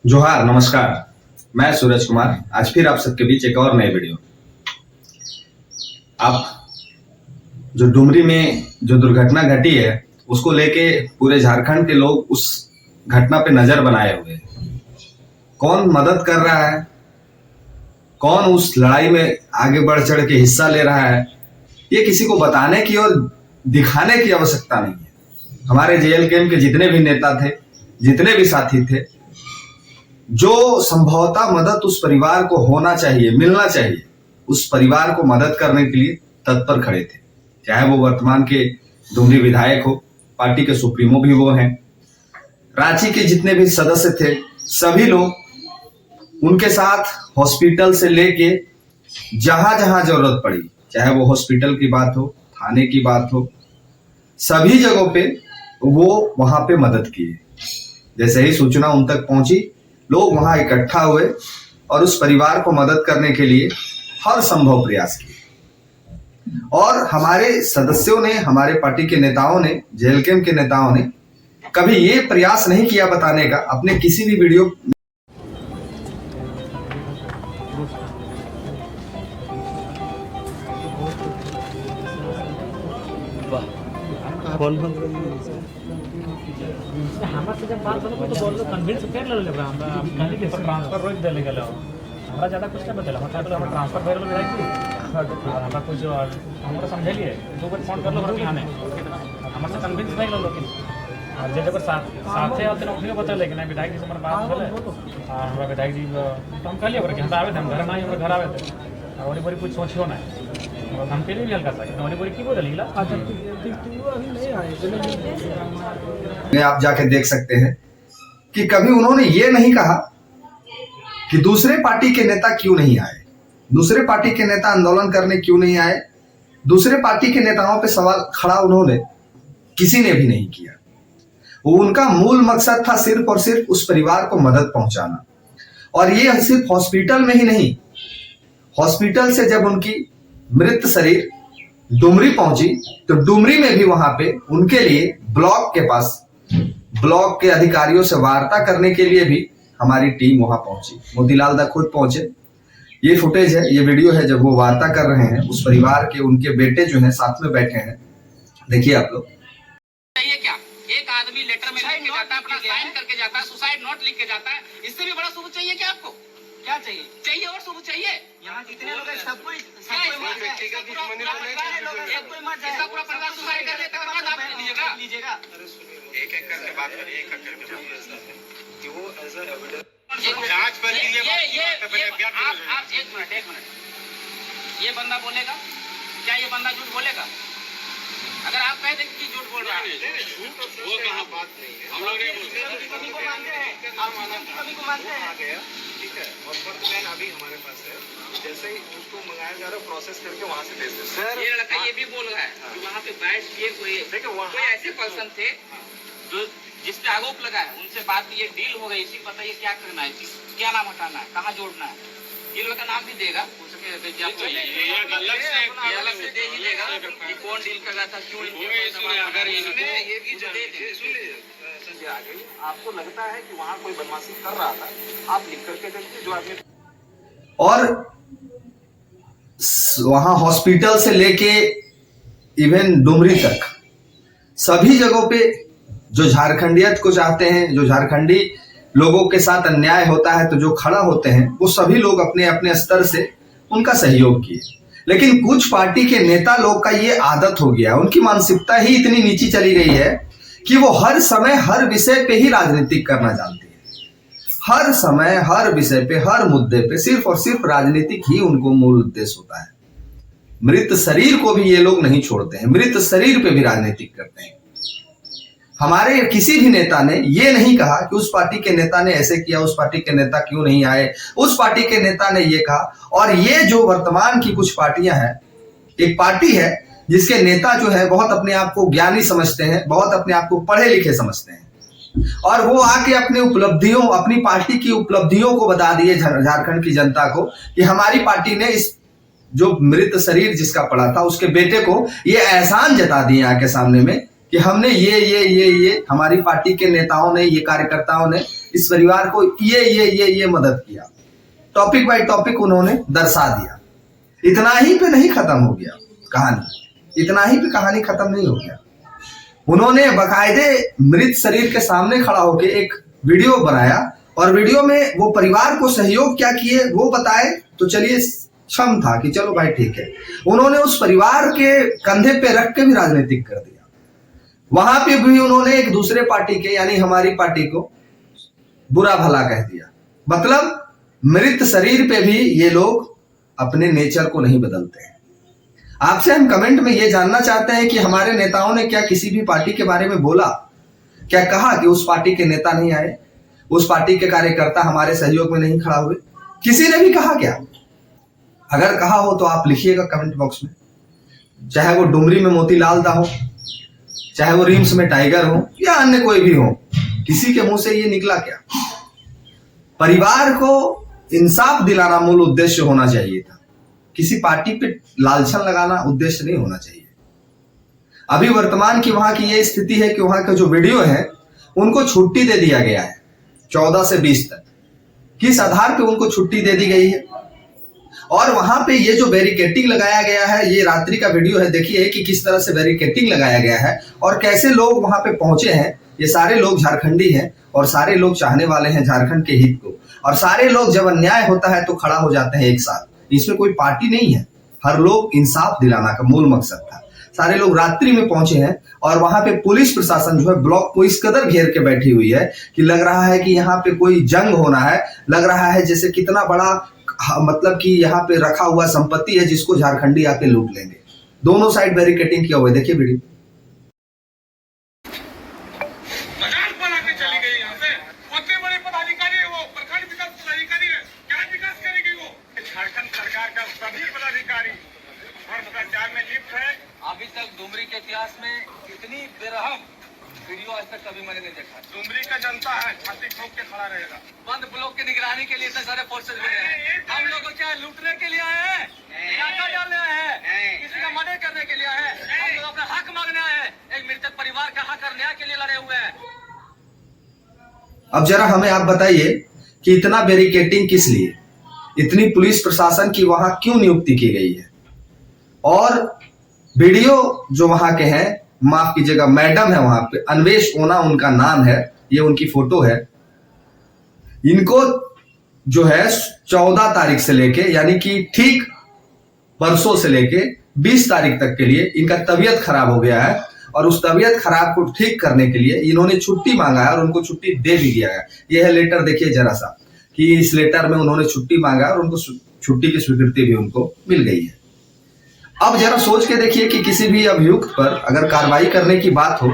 जोहार, नमस्कार। मैं सूरज कुमार आज फिर आप सबके बीच एक और नए वीडियो। आप जो डुमरी में जो दुर्घटना घटी है उसको लेके पूरे झारखंड के लोग उस घटना पे नजर बनाए हुए हैं। कौन मदद कर रहा है, कौन उस लड़ाई में आगे बढ़ चढ़ के हिस्सा ले रहा है, ये किसी को बताने की और दिखाने की आवश्यकता नहीं है। हमारे जेएलकेएम के जितने भी नेता थे, जितने भी साथी थे, जो संभवतः मदद उस परिवार को होना चाहिए, मिलना चाहिए, उस परिवार को मदद करने के लिए तत्पर खड़े थे। चाहे वो वर्तमान के डुमरी विधायक हो, पार्टी के सुप्रीमो भी वो हैं, रांची के जितने भी सदस्य थे, सभी लोग उनके साथ हॉस्पिटल से लेके जहां जहां जरूरत पड़ी, चाहे वो हॉस्पिटल की बात हो, थाने की बात हो, सभी जगहों पे वो वहां पे मदद किए। जैसे ही सूचना उन तक पहुंची, लोग वहां इकट्ठा हुए और उस परिवार को मदद करने के लिए हर संभव प्रयास किए। और हमारे सदस्यों ने, हमारे पार्टी के नेताओं ने, जेएलकेएम के नेताओं ने कभी ये प्रयास नहीं किया बताने का अपने किसी भी वीडियो हमारे जब बात होलो तो बोलो कन्विंस कर ले बरा हमरा खाली के ट्रांसफर रोक देले गेलो हमरा ज्यादा कुछ नहीं बतेला मतलब हमरा ट्रांसफर भेल ले जाई हमरा कुछ हमरा समझलिए दो बार फोन कर लो हमरा आने हमरा से कन्विंस नहीं लो लेकिन और जे जब साथे आते उठे बता लेकिन विधायक जी से हमारा बात भेले और हमरा विधायक जी तो हम कहलिए कि हम आवे थे, हम घर ना हमरा घर आवे थे और बड़ी कुछ सोचियो ना और हम के लिए भी हल्का सा और बड़ी की बोल लीला में आप जाके देख सकते हैं कि कभी उन्होंने ये नहीं कहा कि दूसरे पार्टी के नेता क्यों नहीं आए, दूसरे पार्टी के नेता आंदोलन करने क्यों नहीं आए, दूसरे पार्टी के नेताओं पे सवाल खड़ा उन्होंने किसी ने भी नहीं किया। उनका मूल मकसद था सिर्फ और सिर्फ उस परिवार को मदद पहुंचाना। और ये सिर्फ हॉस्पिटल में ही नहीं, हॉस्पिटल से जब उनकी मृत शरीर डुमरी पहुंची तो डुमरी में भी वहां पे उनके लिए ब्लॉक के पास, ब्लॉक के अधिकारियों से वार्ता करने के लिए भी हमारी टीम वहां पहुंची। मोतीलाल दा खुद पहुंचे। ये फुटेज है, ये वीडियो है जब वो वार्ता कर रहे हैं। उस परिवार के उनके बेटे जो हैं साथ में बैठे हैं, देखिए आप लोग। चाहिए क्या? एक आदमी लेटर में लिख के जाता है, अपना साइन करके जाता है, सुसाइड नोट लिख के जाता है। इससे भी बड़ा सबूत चाहिए क्या आपको? क्या चाहिए? चाहिए और सबूत चाहिए। यहाँ जितने लोग हैं सब कोई व्यक्तिगत दुश्मनी तो नहीं है। एक कोई मर जाए, इसका पूरा परिवार सुसाइड कर लेता है, बाद आप लीजिएगा। एक एक करके बात करिए, एक एक करके कि वो एज अ एविडेंस जांच पर ये आप एक मिनट ये बंदा बोलेगा क्या? ये बंदा झूठ बोलेगा? अगर आप कह दें कि झूठ बोल रहा है, वो कहाँ बात नहीं है। हम लोग कभी को मानते हैं, आप कभी को मानते हैं। आ गया, ठीक है। और वर्तमान अभी हमारे पास है, जैसे ही उसको मंगाया जा रहा है, प्रोसेस करके वहाँ से भेज देते हैं। ये लड़का ये भी बोल रहा है कि वहाँ पे बैठ के कोई ऐसे पर्सन थे जो जिसपे आरोप लगा है, उनसे बात की, ये डील हो गई, इसी बताइए क्या करना है, क्या नाम हटाना है, कहाँ जोड़ना है। ये लोग का नाम भी देगा, अलग से दे ही देगा कि कौन डील कर रहा था, क्यों। अगर ये भी सुनिए, आपको लगता है कि वहाँ कोई बदमाशी कर रहा था, आप लिख करके देखिए जो आदमी। और वहां हॉस्पिटल से लेके इवन डुमरी तक सभी जगहों पे जो झारखंडियत को चाहते हैं, जो झारखंडी लोगों के साथ अन्याय होता है तो जो खड़ा होते हैं, वो सभी लोग अपने अपने स्तर से उनका सहयोग किए। लेकिन कुछ पार्टी के नेता लोग का ये आदत हो गया, उनकी मानसिकता ही इतनी नीची चली गई है कि वो हर समय हर विषय पे ही राजनीतिक करना जानते हैं। हर समय हर विषय पे, हर मुद्दे पे सिर्फ और सिर्फ राजनीतिक ही उनको मूल उद्देश्य होता है। मृत शरीर को भी ये लोग नहीं छोड़ते हैं, मृत शरीर पे भी राजनीतिक करते हैं। हमारे किसी भी नेता ने ये नहीं कहा कि उस पार्टी के नेता ने ऐसे किया, उस पार्टी के नेता क्यों नहीं आए, उस पार्टी के नेता ने ये कहा। और ये जो वर्तमान की कुछ पार्टियां हैं, एक पार्टी है जिसके नेता जो है बहुत अपने आप को ज्ञानी समझते हैं, बहुत अपने आप को पढ़े लिखे समझते हैं, और वो आके अपने उपलब्धियों, अपनी पार्टी की उपलब्धियों को बता दिए झारखंड की जनता को कि हमारी पार्टी ने इस जो मृत शरीर जिसका पड़ा था उसके बेटे को ये एहसान जता दिए आके सामने में कि कि हमने ये हमारी पार्टी के नेताओं ने, ये कार्यकर्ताओं ने इस परिवार को ये मदद किया। टॉपिक बाय टॉपिक उन्होंने दर्शा दिया। इतना ही पे नहीं खत्म हो गया कहानी, इतना ही पे कहानी खत्म नहीं हो गया। उन्होंने बकायदे मृत शरीर के सामने खड़ा होकर एक वीडियो बनाया और वीडियो में वो परिवार को सहयोग क्या किए वो बताए तो चलिए क्षम था कि चलो भाई ठीक है। उन्होंने उस परिवार के कंधे पे रख के भी राजनीतिक कर दिया। वहां पे भी उन्होंने एक दूसरे पार्टी के यानी हमारी पार्टी को बुरा भला कह दिया। मतलब मृत शरीर पे भी ये लोग अपने नेचर को नहीं बदलते हैं। आपसे हम कमेंट में ये जानना चाहते हैं कि हमारे नेताओं ने क्या किसी भी पार्टी के बारे में बोला, क्या कहा कि उस पार्टी के नेता नहीं आए, उस पार्टी के कार्यकर्ता हमारे सहयोग में नहीं खड़ा हुए? किसी ने भी कहा क्या? अगर कहा हो तो आप लिखिएगा कमेंट बॉक्स में। चाहे वो डुमरी में मोतीलाल दा हो, चाहे वो रिम्स में टाइगर हो या अन्य कोई भी हो, किसी के मुंह से ये निकला क्या? परिवार को इंसाफ दिलाना मूल उद्देश्य होना चाहिए था। किसी पार्टी पे लालछन लगाना उद्देश्य नहीं होना चाहिए। अभी वर्तमान की वहां की ये स्थिति है कि वहां का जो वीडियो है उनको छुट्टी दे दिया गया है 14 से 20 तक। किस आधार पे उनको छुट्टी दे दी गई है? और वहां पे ये जो बैरिकेटिंग लगाया गया है, ये रात्रि का वीडियो है, देखिए कि किस तरह से बैरिकेटिंग लगाया गया है और कैसे लोग वहां पे पहुंचे हैं। ये सारे लोग झारखंडी हैं और सारे लोग चाहने वाले हैं झारखंड के हित को, और सारे लोग जब अन्याय होता है तो खड़ा हो जाते हैं एक साथ। इसमें कोई पार्टी नहीं है, हर लोग इंसाफ दिलाना का मूल मकसद था। सारे लोग रात्रि में पहुंचे हैं और वहां पे पुलिस प्रशासन जो है ब्लॉक को इस कदर घेर के बैठी हुई है कि लग रहा है कि यहाँ पे कोई जंग होना है। लग रहा है जैसे कितना बड़ा मतलब कि यहाँ पे रखा हुआ संपत्ति है जिसको झारखंडी आके लूट लेंगे। दोनों साइड बैरिकेटिंग किया हुआ है, देखिए वीडियो। मजाक बना के चली गई यहाँ से। उतने बड़े पदाधिकारी है वो, प्रखंड विकास पदाधिकारी है, क्या विकास करेगी वो? झारखंड सरकार का सभी पदाधिकारी भ्रष्टाचार में लिप्त है। अभी तक डुमरी के इतिहास में इतनी बेरहम वीडियो आज तक कभी मैंने नहीं देखा। डुमरी का जनता है, छाती ठोक के खड़ा रहेगा। बंद ब्लॉक की निगरानी के लिए इतने सारे फोर्सेज बने हैं। हम लोग को क्या लूटने के लिए आए हैं, इलाका डालने आए हैं, किसी का मर्डर करने के लिए आए हैं? हम लोग अपना हक मांगने आए हैं। एक मृतक परिवार का हक और न्याय के लिए लड़े हुए हैं। अब जरा हमें आप बताइए कि इतना बैरिकेटिंग किस लिए, इतनी पुलिस प्रशासन की वहां क्यों नियुक्ति की गई है? और वीडियो जो वहां के हैं, माफ कीजिएगा, मैडम है वहां पे, अन्वेश ओना उनका नाम है, ये उनकी फोटो है। इनको जो है 14 तारीख से लेके यानी कि ठीक परसों से लेके 20 तारीख तक के लिए इनका तबीयत खराब हो गया है और उस तबीयत खराब को ठीक करने के लिए इन्होंने छुट्टी मांगा है और उनको छुट्टी दे भी दिया है। यह है लेटर, देखिए जरा सा कि इस लेटर में उन्होंने छुट्टी मांगा और उनको छुट्टी की स्वीकृति भी उनको मिल गई है। अब जरा सोच के देखिए कि किसी भी अभियुक्त पर अगर कार्रवाई करने की बात हो,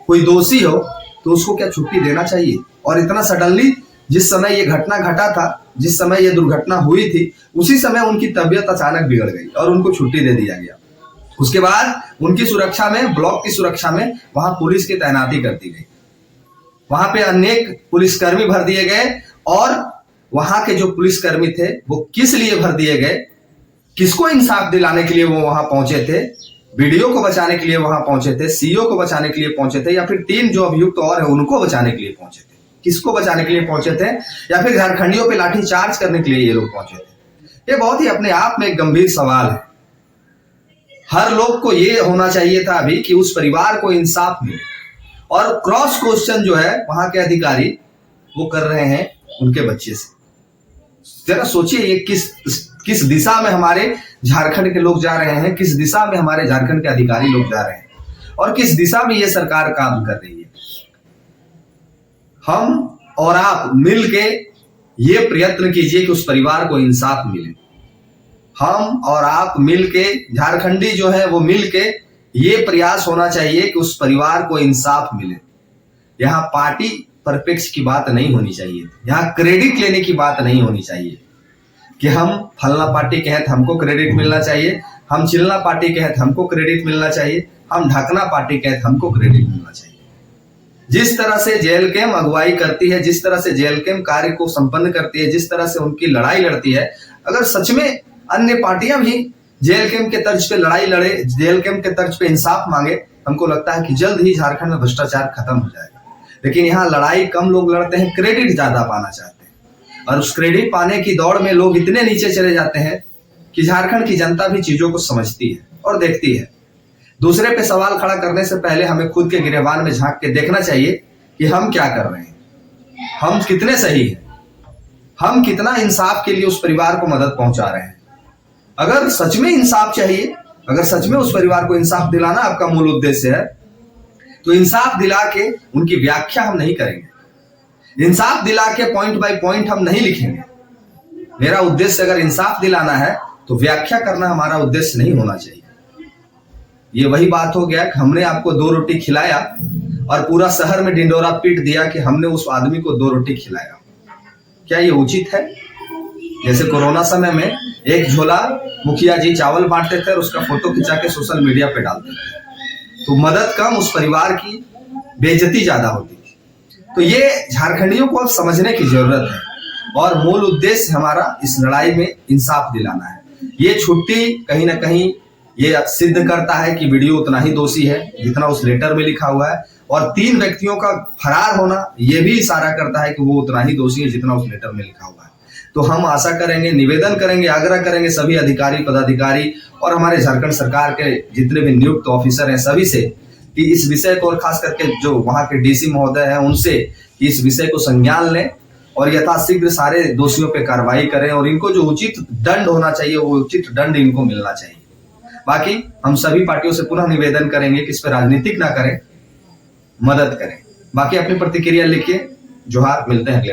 कोई दोषी हो, तो उसको क्या छुट्टी देना चाहिए? और इतना सडनली जिस समय ये घटना घटा था, जिस समय ये दुर्घटना हुई थी, उसी समय उनकी तबीयत अचानक बिगड़ गई और उनको छुट्टी दे दिया गया। उसके बाद उनकी सुरक्षा में, ब्लॉक की सुरक्षा में वहां पुलिस की तैनाती कर दी गई। वहां पे अनेक पुलिसकर्मी भर दिए गए और वहां के जो पुलिसकर्मी थे वो किस लिए भर दिए गए, किसको इंसाफ दिलाने के लिए वो वहां पहुंचे थे? वीडियो को बचाने के लिए वहां पहुंचे थे, सीईओ को बचाने के लिए पहुंचे थे, या फिर 3 जो अभियुक्त और है उनको बचाने के लिए पहुंचे थे? किसको बचाने के लिए पहुंचे थे? या फिर झारखंडियों पे लाठी चार्ज करने के लिए ये लोग पहुंचे थे? ये बहुत ही अपने आप में एक गंभीर सवाल है। हर लोग को ये होना चाहिए था अभी कि उस परिवार को इंसाफ मिले, और क्रॉस क्वेश्चन जो है वहां के अधिकारी वो कर रहे हैं उनके बच्चे से। जरा सोचिए ये किस दिशा में हमारे झारखंड के लोग जा रहे हैं, किस दिशा में हमारे झारखंड के अधिकारी लोग जा रहे हैं और किस दिशा में ये सरकार काम कर रही है। हम और आप मिलके ये प्रयत्न कीजिए कि उस परिवार को इंसाफ मिले। हम और आप मिलके, झारखंडी जो है वो मिलके, ये प्रयास होना चाहिए कि उस परिवार को इंसाफ मिले। यहाँ पार्टी परपेक्ष की बात नहीं होनी चाहिए, यहाँ क्रेडिट लेने की बात नहीं होनी चाहिए कि हम फलना पार्टी के हैं हमको क्रेडिट मिलना चाहिए, हम चिल्ला पार्टी के हैं हमको क्रेडिट मिलना चाहिए, हम ढकना पार्टी के हैं हमको क्रेडिट मिलना चाहिए। जिस तरह से जेएलकेएम अगुवाई करती है, जिस तरह से जेएलकेएम कार्य को संपन्न करती है, जिस तरह से उनकी लड़ाई लड़ती है, अगर सच में अन्य पार्टियां भी जेएलकेएम के तर्ज पे लड़ाई लड़े, जेएलकेएम के तर्ज पे इंसाफ मांगे, हमको लगता है कि जल्द ही झारखंड में भ्रष्टाचार खत्म हो जाएगा। लेकिन यहाँ लड़ाई कम लोग लड़ते हैं, क्रेडिट ज्यादा पाना चाहते हैं, और उस क्रेडिट पाने की दौड़ में लोग इतने नीचे चले जाते हैं कि झारखंड की जनता भी चीजों को समझती है और देखती है। दूसरे पे सवाल खड़ा करने से पहले हमें खुद के गिरेबान में झांक के देखना चाहिए कि हम क्या कर रहे हैं, हम कितने सही हैं, हम कितना इंसाफ के लिए उस परिवार को मदद पहुंचा रहे हैं। अगर सच में इंसाफ चाहिए, अगर सच में उस परिवार को इंसाफ दिलाना आपका मूल उद्देश्य है, तो इंसाफ दिला के उनकी व्याख्या हम नहीं करेंगे, इंसाफ दिला के पॉइंट बाय पॉइंट हम नहीं लिखेंगे। मेरा उद्देश्य अगर इंसाफ दिलाना है तो व्याख्या करना हमारा उद्देश्य नहीं होना चाहिए। ये वही बात हो गया कि हमने आपको 2 रोटी खिलाया और पूरा शहर में ढिंडोरा पीट दिया कि हमने उस आदमी को 2 रोटी खिलाया। क्या ये उचित है? जैसे कोरोना समय में एक झोला मुखिया जी चावल बांटते थे और उसका फोटो खिंचा के सोशल मीडिया पे डालते थे, तो मदद कम, उस परिवार की बेइज्जती ज्यादा होती थी। तो ये झारखंडियों को अब समझने की जरूरत है, और मूल उद्देश्य हमारा इस लड़ाई में इंसाफ दिलाना है। ये छुट्टी कहीं ना कहीं ये सिद्ध करता है कि वीडियो उतना ही दोषी है जितना उस लेटर में लिखा हुआ है, और 3 व्यक्तियों का फरार होना ये भी इशारा करता है कि वो उतना ही दोषी है जितना उस लेटर में लिखा हुआ है। तो हम आशा करेंगे, निवेदन करेंगे, आग्रह करेंगे सभी अधिकारी, पदाधिकारी और हमारे झारखंड सरकार के जितने भी नियुक्त ऑफिसर हैं सभी से कि इस विषय को, और खास करके जो वहां के डीसी महोदय हैं उनसे, कि इस विषय को संज्ञान लें और यथाशीघ्र सारे दोषियों पे कार्रवाई करें, और इनको जो उचित दंड होना चाहिए वो उचित दंड इनको मिलना चाहिए। बाकी हम सभी पार्टियों से पुनः निवेदन करेंगे कि इस पर राजनीतिक ना करें, मदद करें। बाकी अपनी प्रतिक्रिया लिखिए। जोहार, मिलते हैं अगले।